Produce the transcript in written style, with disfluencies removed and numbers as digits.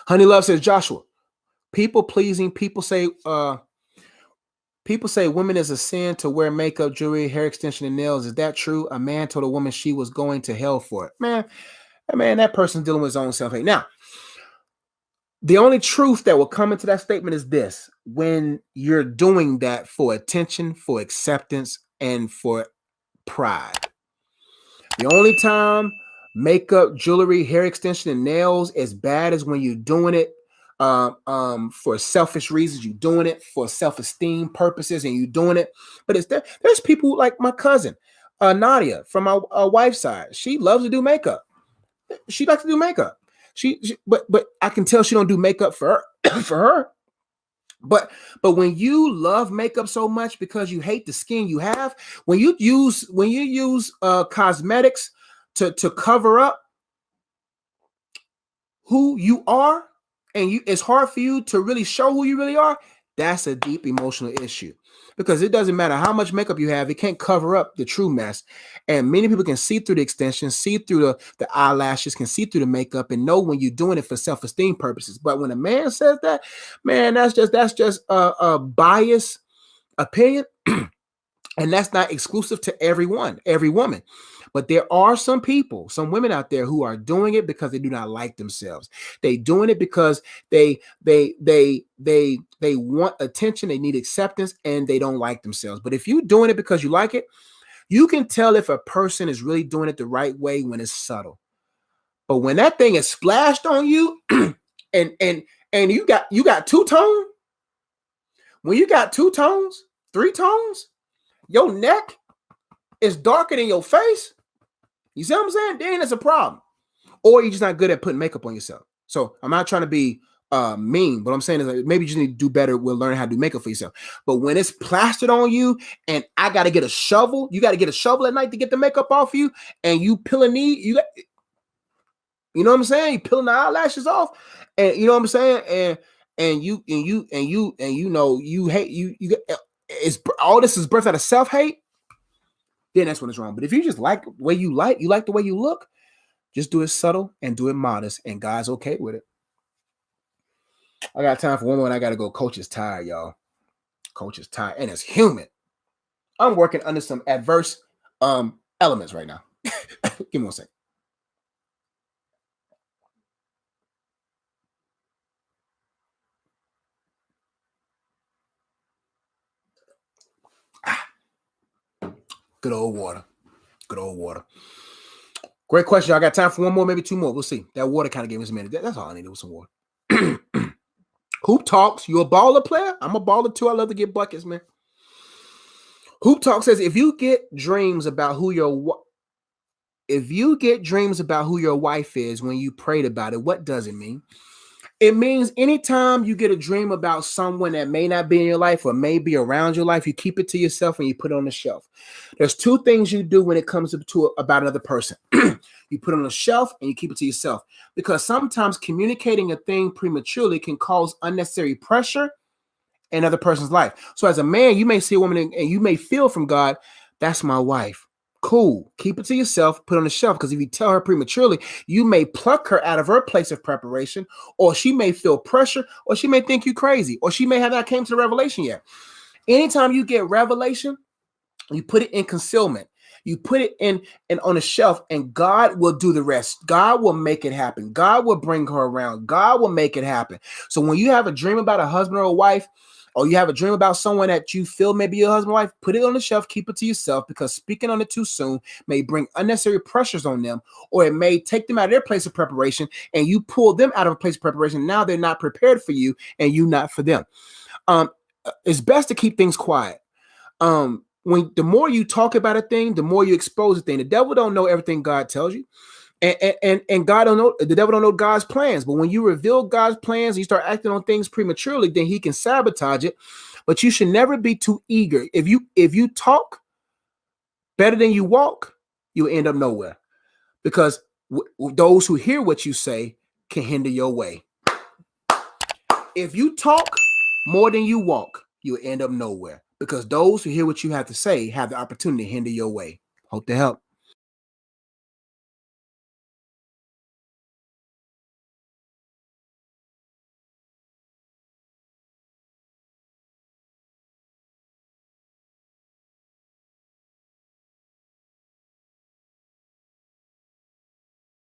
Honey Love says, Joshua, people pleasing, people say women is a sin to wear makeup, jewelry, hair extension, and nails. Is that true? A man told a woman she was going to hell for it. Man, that person's dealing with his own self-hate. Now, the only truth that will come into that statement is this: when you're doing that for attention, for acceptance, and for pride. The only time makeup, jewelry, hair extension, and nails is bad is when you're doing it for selfish reasons. You're doing it for self-esteem purposes, and you're doing it. But there's people like my cousin, Nadia, from my wife's side. She loves to do makeup. She likes to do makeup. But I can tell she don't do makeup for her, for her. But when you love makeup so much because you hate the skin you have, when you use cosmetics to cover up who you are, and it's hard for you to really show who you really are, that's a deep emotional issue. Because it doesn't matter how much makeup you have, it can't cover up the true mess. And many people can see through the extensions, see through the eyelashes, can see through the makeup, and know when you're doing it for self-esteem purposes. But when a man says that, man, that's just a biased opinion. And that's not exclusive to every woman. But there are some people, some women out there who are doing it because they do not like themselves. They doing it because they want attention, they need acceptance, and they don't like themselves. But if you're doing it because you like it, you can tell if a person is really doing it the right way when it's subtle. But when that thing is splashed on you, and you got two tone, when you got two tones, three tones, your neck is darker than your face. You see what I'm saying? Then it's a problem. Or you're just not good at putting makeup on yourself. So I'm not trying to be mean, but I'm saying is like, maybe you just need to do better with learning how to do makeup for yourself. But when it's plastered on you and I got to get a shovel, you got to get a shovel at night to get the makeup off you, and you peeling you know what I'm saying? You peeling the eyelashes off, and you know what I'm saying? And you know you hate you it's all this is birthed out of self-hate, then that's when it's wrong. But if you just like the way you like the way you look, just do it subtle and do it modest, and God's okay with it. I got time for one more, and I got to go. Coach is tired, y'all. Coach is tired, and it's humid. I'm working under some adverse elements right now. Give me one second. Good old water. Good old water. Great question. I got time for one more, maybe two more. We'll see. That water kind of gave us a minute. That's all I needed was some water. Hoop Talks, you a baller player? I'm a baller too. I love to get buckets, man. Hoop Talk says, if you get dreams about who your wife is when you prayed about it, what does it mean? It means anytime you get a dream about someone that may not be in your life or may be around your life, you keep it to yourself and you put it on the shelf. There's two things you do when it comes about another person. You put it on the shelf and you keep it to yourself, because sometimes communicating a thing prematurely can cause unnecessary pressure in another person's life. So as a man, you may see a woman and you may feel from God, that's my wife. Cool. Keep it to yourself, put it on the shelf, because if you tell her prematurely, you may pluck her out of her place of preparation, or she may feel pressure, or she may think you crazy, or she may have not came to the revelation yet. Anytime you get revelation, you put it in concealment. You put it in and on a shelf, and God will do the rest. God will make it happen. God will bring her around. God will make it happen. So when you have a dream about a husband or a wife, or you have a dream about someone that you feel may be your husband or wife, put it on the shelf, keep it to yourself, because speaking on it too soon may bring unnecessary pressures on them, or it may take them out of their place of preparation, and you pull them out of a place of preparation. Now they're not prepared for you, and you not for them. It's best to keep things quiet. When the more you talk about a thing, the more you expose a thing. The devil don't know everything God tells you. And God don't know, the devil don't know God's plans. But when you reveal God's plans and you start acting on things prematurely, then he can sabotage it. But you should never be too eager. If you talk better than you walk, you'll end up nowhere. Because those who hear what you say can hinder your way. If you talk more than you walk, you'll end up nowhere. Because those who hear what you have to say have the opportunity to hinder your way. Hope to help.